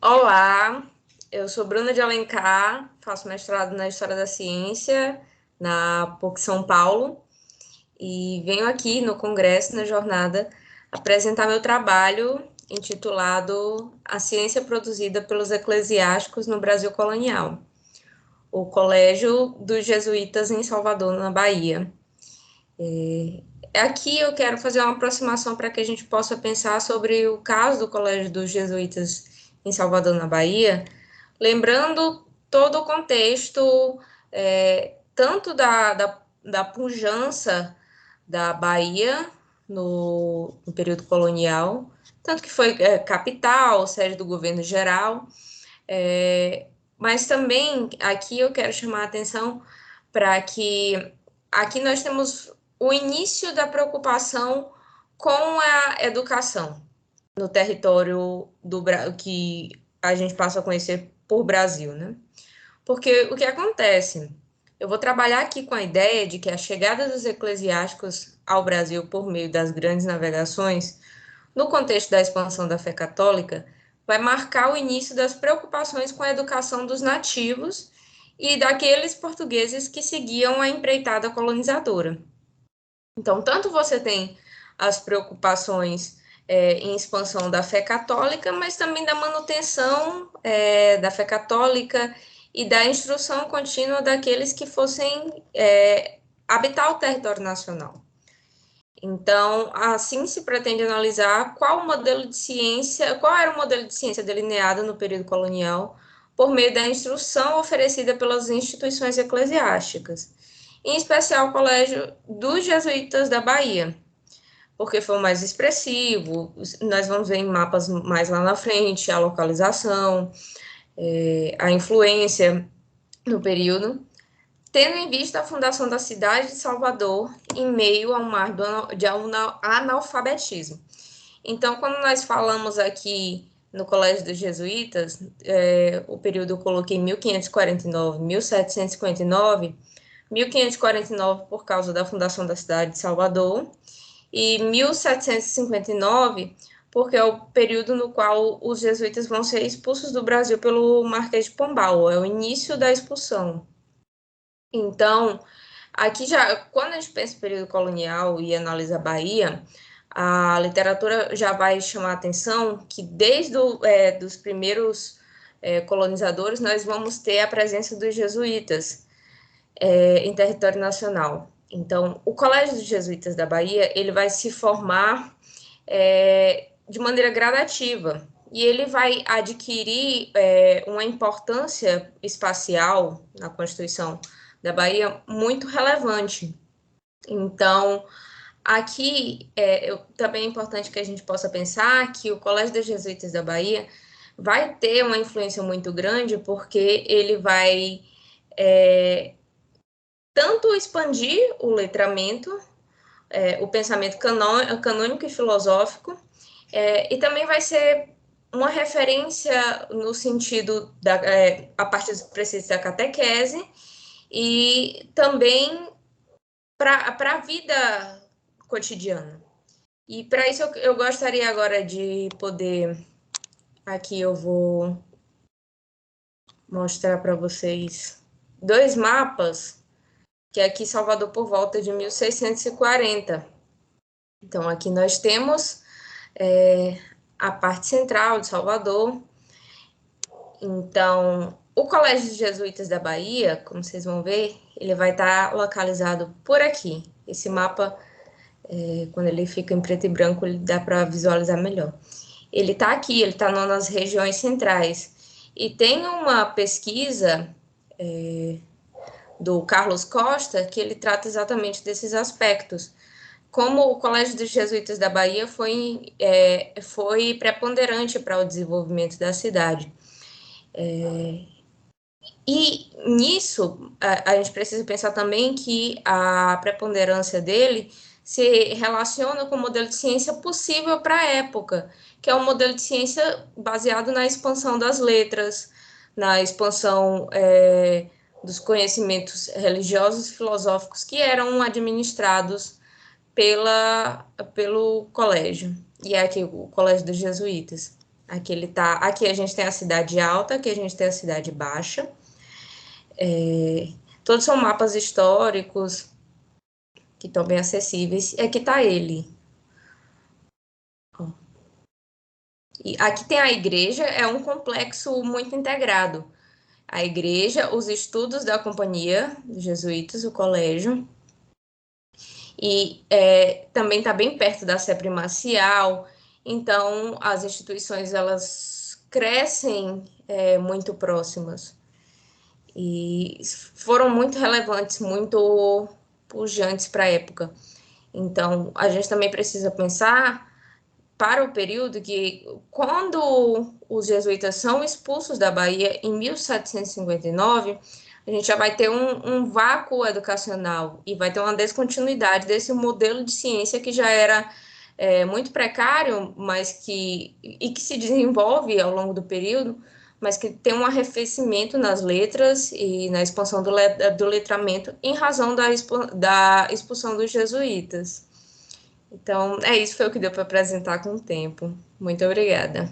Olá, eu sou Bruna de Alencar, faço mestrado na História da Ciência na PUC São Paulo e venho aqui no Congresso, na jornada, apresentar meu trabalho intitulado A Ciência Produzida pelos Eclesiásticos no Brasil Colonial, o Colégio dos Jesuítas em Salvador, na Bahia. Aqui eu quero fazer uma aproximação para que a gente possa pensar sobre o caso do Colégio dos Jesuítas em Salvador, na Bahia, lembrando todo o contexto, tanto da pujança da Bahia no período colonial, tanto que foi capital, sede do governo geral, mas também aqui eu quero chamar a atenção para que aqui nós temos o início da preocupação com a educação no território que a gente passa a conhecer por Brasil, né? Porque o que acontece? Eu vou trabalhar aqui com a ideia de que a chegada dos eclesiásticos ao Brasil por meio das grandes navegações, no contexto da expansão da fé católica, vai marcar o início das preocupações com a educação dos nativos e daqueles portugueses que seguiam a empreitada colonizadora. Então, tanto você tem as preocupações em expansão da fé católica, mas também da manutenção da fé católica e da instrução contínua daqueles que fossem habitar o território nacional. Então, assim se pretende analisar qual era o modelo de ciência delineado no período colonial por meio da instrução oferecida pelas instituições eclesiásticas, em especial o Colégio dos Jesuítas da Bahia, porque foi o mais expressivo. Nós vamos ver em mapas mais lá na frente a localização, a influência no período, tendo em vista a fundação da cidade de Salvador em meio a um mar de analfabetismo. Então, quando nós falamos aqui no Colégio dos Jesuítas, o período eu coloquei 1549, 1759, 1549 por causa da fundação da cidade de Salvador, e 1759 porque é o período no qual os jesuítas vão ser expulsos do Brasil pelo Marquês de Pombal, é o início da expulsão. Então, aqui já, quando a gente pensa em período colonial e analisa a Bahia, a literatura já vai chamar a atenção que desde dos primeiros colonizadores nós vamos ter a presença dos jesuítas em território nacional. Então, o Colégio dos Jesuítas da Bahia ele vai se formar de maneira gradativa e ele vai adquirir uma importância espacial na Constituição da Bahia muito relevante. Então, aqui também é importante que a gente possa pensar que o Colégio dos Jesuítas da Bahia vai ter uma influência muito grande, porque ele vai tanto expandir o letramento, o pensamento canônico e filosófico, e também vai ser uma referência no sentido a partir dos preceitos da catequese e também para a vida cotidiana. E para isso eu gostaria agora de poder, aqui eu vou mostrar para vocês dois mapas, que é aqui Salvador por volta de 1640. Então aqui nós temos a parte central de Salvador. Então, o Colégio dos Jesuítas da Bahia, como vocês vão ver, ele vai estar localizado por aqui. Esse mapa, quando ele fica em preto e branco, ele dá para visualizar melhor. Ele está aqui, ele está nas regiões centrais. E tem uma pesquisa do Carlos Costa que ele trata exatamente desses aspectos. Como o Colégio dos Jesuítas da Bahia foi preponderante para o desenvolvimento da cidade. E nisso, a gente precisa pensar também que a preponderância dele se relaciona com o modelo de ciência possível para a época, que é um modelo de ciência baseado na expansão das letras, na expansão dos conhecimentos religiosos e filosóficos que eram administrados pelo colégio, e é aqui o Colégio dos Jesuítas. Aqui a gente tem a cidade alta, aqui a gente tem a cidade baixa. Todos são mapas históricos que estão bem acessíveis. E aqui está ele. Ó. E aqui tem a igreja, é um complexo muito integrado. A igreja, os estudos da companhia dos jesuítas, o colégio, e também está bem perto da Sé Primacial, então as instituições elas crescem muito próximas e foram muito relevantes, muito pujantes para a época. Então a gente também precisa pensar para o período que, quando os jesuítas são expulsos da Bahia em 1759, a gente já vai ter um vácuo educacional e vai ter uma descontinuidade desse modelo de ciência que já era muito precário, que se desenvolve ao longo do período, mas que tem um arrefecimento nas letras e na expansão do letramento em razão da expulsão dos jesuítas. Então, é isso, foi o que deu para apresentar com o tempo. Muito obrigada.